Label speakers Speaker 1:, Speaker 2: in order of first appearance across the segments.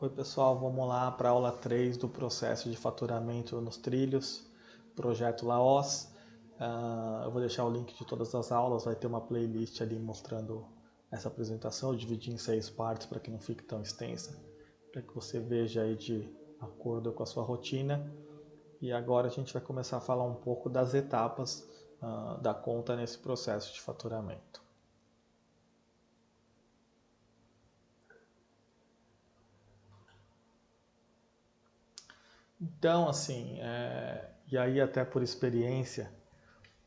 Speaker 1: Oi pessoal, vamos lá para a aula 3 do processo de faturamento nos trilhos, projeto Laos. Eu vou deixar o link de todas as aulas, vai ter uma playlist ali mostrando essa apresentação. Eu dividi em 6 partes para que não fique tão extensa, para que você veja aí de acordo com a sua rotina. E agora a gente vai começar a falar um pouco das etapas da conta nesse processo de faturamento. Então, assim, e aí até por experiência,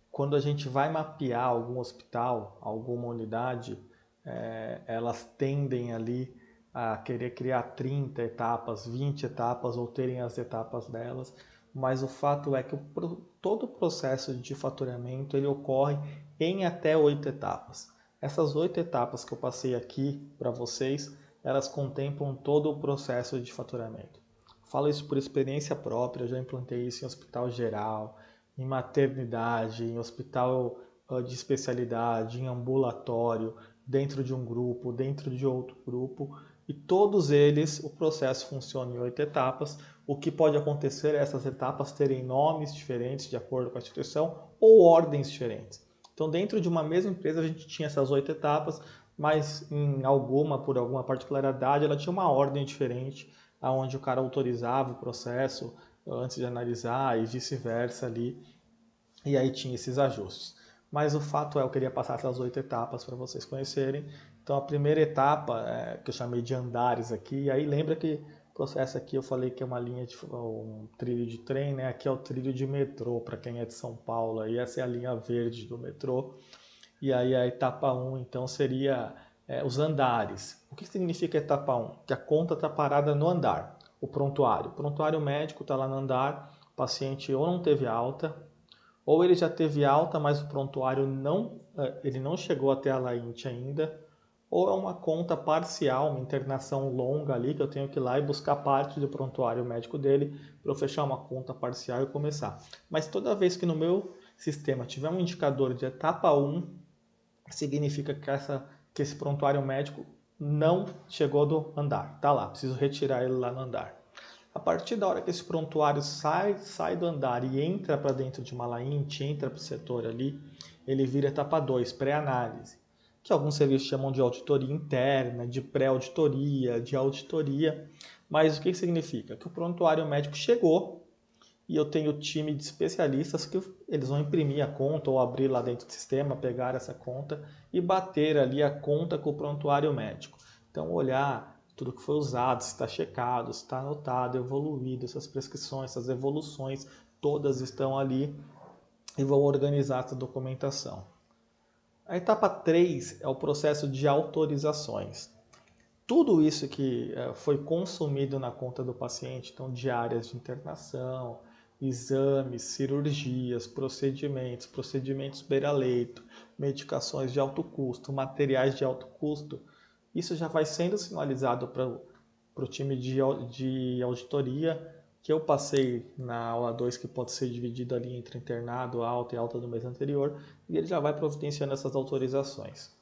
Speaker 1: quando a gente vai mapear algum hospital, alguma unidade, elas tendem ali a querer criar 30 etapas, 20 etapas ou terem as etapas delas, mas o fato é que todo o processo de faturamento ele ocorre em até 8 etapas. Essas 8 etapas que eu passei aqui para vocês, elas contemplam todo o processo de faturamento. Falo isso por experiência própria, eu já implantei isso em hospital geral, em maternidade, em hospital de especialidade, em ambulatório, dentro de um grupo, dentro de outro grupo, e todos eles o processo funciona em 8 etapas. O que pode acontecer é essas etapas terem nomes diferentes de acordo com a instituição ou ordens diferentes. Então, dentro de uma mesma empresa, a gente tinha essas 8 etapas, mas por alguma particularidade, ela tinha uma ordem diferente, onde o cara autorizava o processo antes de analisar e vice-versa ali. E aí tinha esses ajustes. Mas o fato é, eu queria passar essas 8 etapas para vocês conhecerem. Então a primeira etapa, que eu chamei de andares aqui, e aí lembra que o processo aqui eu falei que é uma linha de um trilho de trem, né? Aqui é o trilho de metrô, para quem é de São Paulo, aí essa é a linha verde do metrô. E aí a etapa 1, então, seria os andares. O que significa a etapa 1? Que a conta está parada no andar, o prontuário. O prontuário médico está lá no andar, o paciente ou não teve alta, ou ele já teve alta, mas o prontuário ele não chegou até a LAINT ainda, ou é uma conta parcial, uma internação longa ali, que eu tenho que ir lá e buscar parte do prontuário médico dele para eu fechar uma conta parcial e começar. Mas toda vez que no meu sistema tiver um indicador de etapa 1, significa que esse prontuário médico não chegou do andar, tá lá, preciso retirar ele lá no andar. A partir da hora que esse prontuário sai do andar e entra para dentro de uma LAINT, entra para o setor ali, ele vira etapa 2, pré-análise, que alguns serviços chamam de auditoria interna, de pré-auditoria, de auditoria. Mas o que significa? Que o prontuário médico chegou e eu tenho time de especialistas que eles vão imprimir a conta ou abrir lá dentro do sistema, pegar essa conta e bater ali a conta com o prontuário médico. Então, olhar tudo que foi usado, se está checado, se está anotado, evoluído, essas prescrições, essas evoluções, todas estão ali e vão organizar essa documentação. A etapa 3 é o processo de autorizações. Tudo isso que foi consumido na conta do paciente, então diárias de internação, exames, cirurgias, procedimentos beira-leito, medicações de alto custo, materiais de alto custo, isso já vai sendo sinalizado para o time de auditoria, que eu passei na aula 2, que pode ser dividido ali entre internado, alta e alta do mês anterior, e ele já vai providenciando essas autorizações.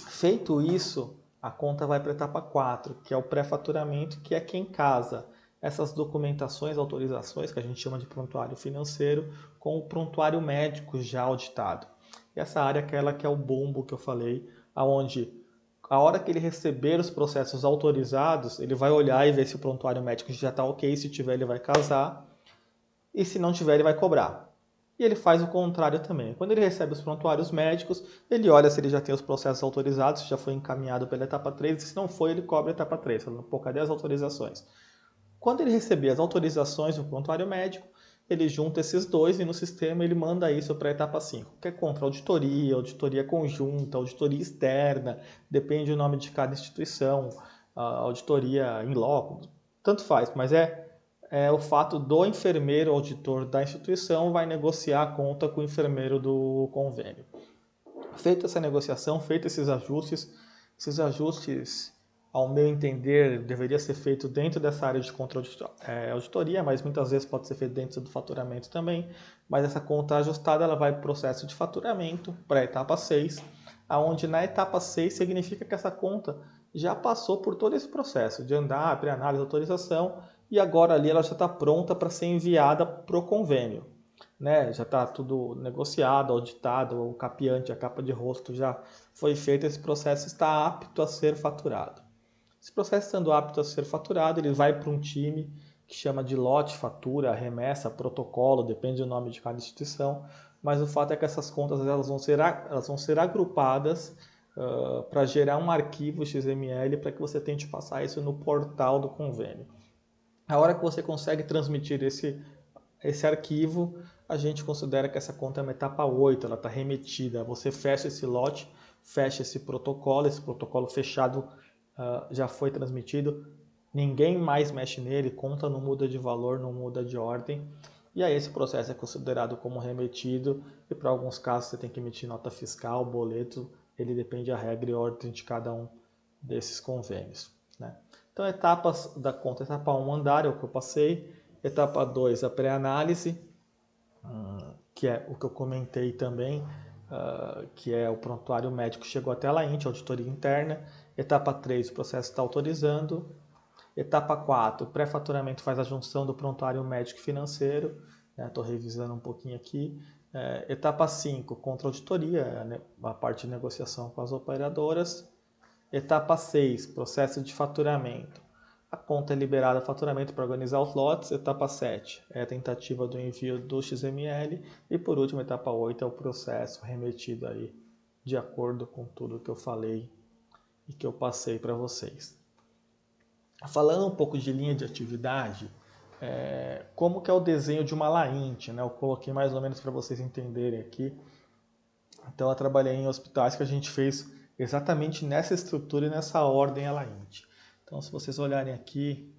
Speaker 1: Feito isso, a conta vai para a etapa 4, que é o pré-faturamento, que é quem casa essas documentações, autorizações, que a gente chama de prontuário financeiro, com o prontuário médico já auditado. E essa área é aquela que é o bumbo que eu falei, aonde a hora que ele receber os processos autorizados, ele vai olhar e ver se o prontuário médico já está ok, se tiver ele vai casar, e se não tiver ele vai cobrar. E ele faz o contrário também. Quando ele recebe os prontuários médicos, ele olha se ele já tem os processos autorizados, se já foi encaminhado pela etapa 3, e se não foi, ele cobra a etapa 3, falando, pô, cadê as autorizações? Quando ele receber as autorizações do prontuário médico, ele junta esses dois e no sistema ele manda isso para a etapa 5, que é contra-auditoria, auditoria conjunta, auditoria externa, depende do nome de cada instituição, auditoria in loco, tanto faz, mas é o fato do enfermeiro auditor da instituição vai negociar a conta com o enfermeiro do convênio. Feita essa negociação, feitos esses ajustes, ao meu entender, deveria ser feito dentro dessa área de contra-auditoria, mas muitas vezes pode ser feito dentro do faturamento também. Mas essa conta ajustada ela vai para o processo de faturamento, para a etapa 6, onde na etapa 6 significa que essa conta já passou por todo esse processo de andar, pré-análise, autorização, e agora ali ela já está pronta para ser enviada para o convênio. Né? Já está tudo negociado, auditado, o capiante, a capa de rosto já foi feito, esse processo está apto a ser faturado. Esse processo estando apto a ser faturado, ele vai para um time que chama de lote, fatura, remessa, protocolo, depende do nome de cada instituição, mas o fato é que essas contas elas vão ser agrupadas para gerar um arquivo XML para que você tente passar isso no portal do convênio. A hora que você consegue transmitir esse arquivo, a gente considera que essa conta é uma etapa 8, ela está remetida. Você fecha esse lote, fecha esse protocolo fechado já foi transmitido, ninguém mais mexe nele, conta não muda de valor, não muda de ordem, e aí esse processo é considerado como remetido, e para alguns casos você tem que emitir nota fiscal, boleto, ele depende da regra e ordem de cada um desses convênios. Né? Então, etapas da conta, etapa 1, andar, é o que eu passei, etapa 2, a pré-análise, que é o que eu comentei também, que é o prontuário médico chegou até a LAINT, auditoria interna. Etapa 3, o processo está autorizando. Etapa 4, pré-faturamento faz a junção do prontuário médico e financeiro. Estou revisando um pouquinho aqui. Etapa 5, contra-auditoria, né, a parte de negociação com as operadoras. Etapa 6, processo de faturamento. A conta é liberada a faturamento para organizar os lotes. Etapa 7 é a tentativa do envio do XML. E por último, etapa 8 é o processo remetido aí de acordo com tudo que eu falei e que eu passei para vocês. Falando um pouco de linha de atividade, como que é o desenho de uma LAINT, né? Eu coloquei mais ou menos para vocês entenderem aqui. Então eu trabalhei em hospitais que a gente fez exatamente nessa estrutura e nessa ordem a LAINT. Então se vocês olharem aqui,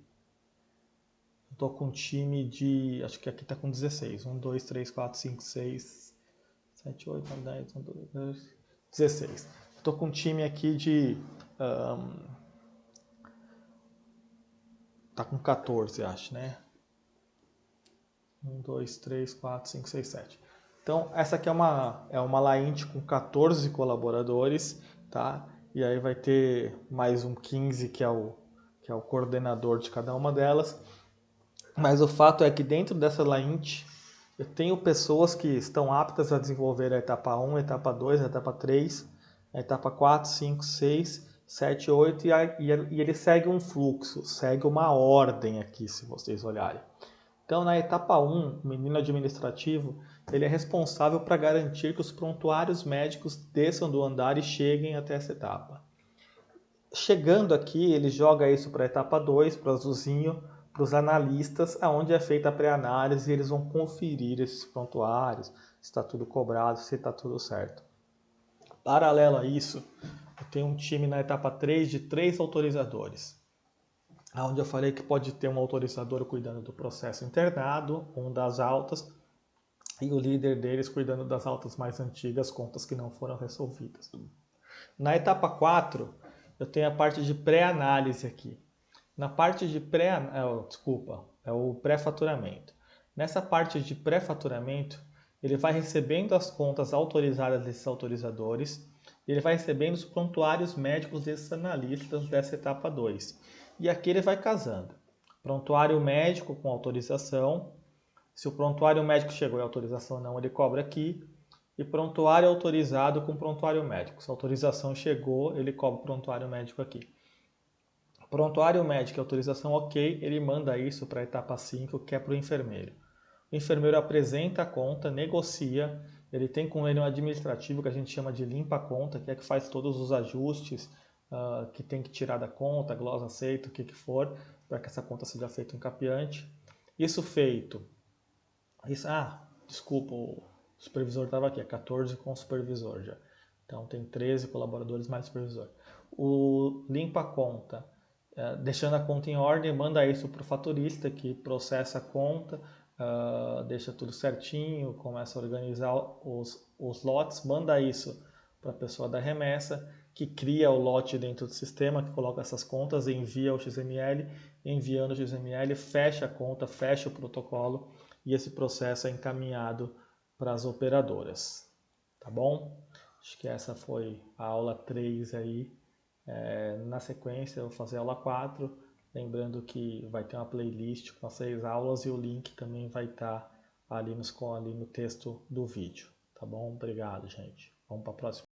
Speaker 1: eu estou com um time de, acho que aqui está com 16. 1, 2, 3, 4, 5, 6, 7, 8, 9, 10, 1, 2, 3, 16. Estou com um time aqui de... tá com 14, acho, né? 1, 2, 3, 4, 5, 6, 7. Então, essa aqui é uma LAINT com 14 colaboradores, tá? E aí vai ter mais um 15 que é o coordenador de cada uma delas. Mas o fato é que dentro dessa LAINT eu tenho pessoas que estão aptas a desenvolver a etapa 1, a etapa 2, a etapa 3, a etapa 4, 5, 6, 7, 8 e ele segue um fluxo, segue uma ordem aqui, se vocês olharem. Então, na etapa 1, o menino administrativo, ele é responsável para garantir que os prontuários médicos desçam do andar e cheguem até essa etapa. Chegando aqui, ele joga isso para a etapa 2, para o azulzinho, para os analistas, aonde é feita a pré-análise e eles vão conferir esses prontuários, se está tudo cobrado, se está tudo certo. Paralelo a isso, eu tenho um time na etapa 3 de 3 autorizadores, onde eu falei que pode ter um autorizador cuidando do processo internado, um das altas, e o líder deles cuidando das altas mais antigas, contas que não foram resolvidas. Na etapa 4, eu tenho a parte de pré-análise aqui. Na parte de é o pré-faturamento. Nessa parte de pré-faturamento, ele vai recebendo as contas autorizadas desses autorizadores, ele vai recebendo os prontuários médicos desses analistas dessa etapa 2. E aqui ele vai casando. Prontuário médico com autorização. Se o prontuário médico chegou e a autorização não, ele cobra aqui. E prontuário autorizado com prontuário médico. Se a autorização chegou, ele cobra o prontuário médico aqui. Prontuário médico e autorização ok, ele manda isso para a etapa 5, que é para o enfermeiro. O enfermeiro apresenta a conta, negocia, ele tem com ele um administrativo que a gente chama de limpa-conta, que é que faz todos os ajustes que tem que tirar da conta, glosa aceita, o que for, para que essa conta seja feita em capiante. Isso feito. Desculpa, o supervisor estava aqui, é 14 com o supervisor já. Então tem 13 colaboradores mais supervisor. O limpa-conta, deixando a conta em ordem, manda isso para o faturista que processa a conta, deixa tudo certinho, começa a organizar os lotes, manda isso para a pessoa da remessa, que cria o lote dentro do sistema, que coloca essas contas, envia o XML, enviando o XML, fecha a conta, fecha o protocolo e esse processo é encaminhado para as operadoras. Tá bom? Acho que essa foi a aula 3 aí Na sequência eu vou fazer a aula 4, lembrando que vai ter uma playlist com as 6 aulas e o link também vai estar ali no texto do vídeo, tá bom? Obrigado, gente. Vamos para a próxima.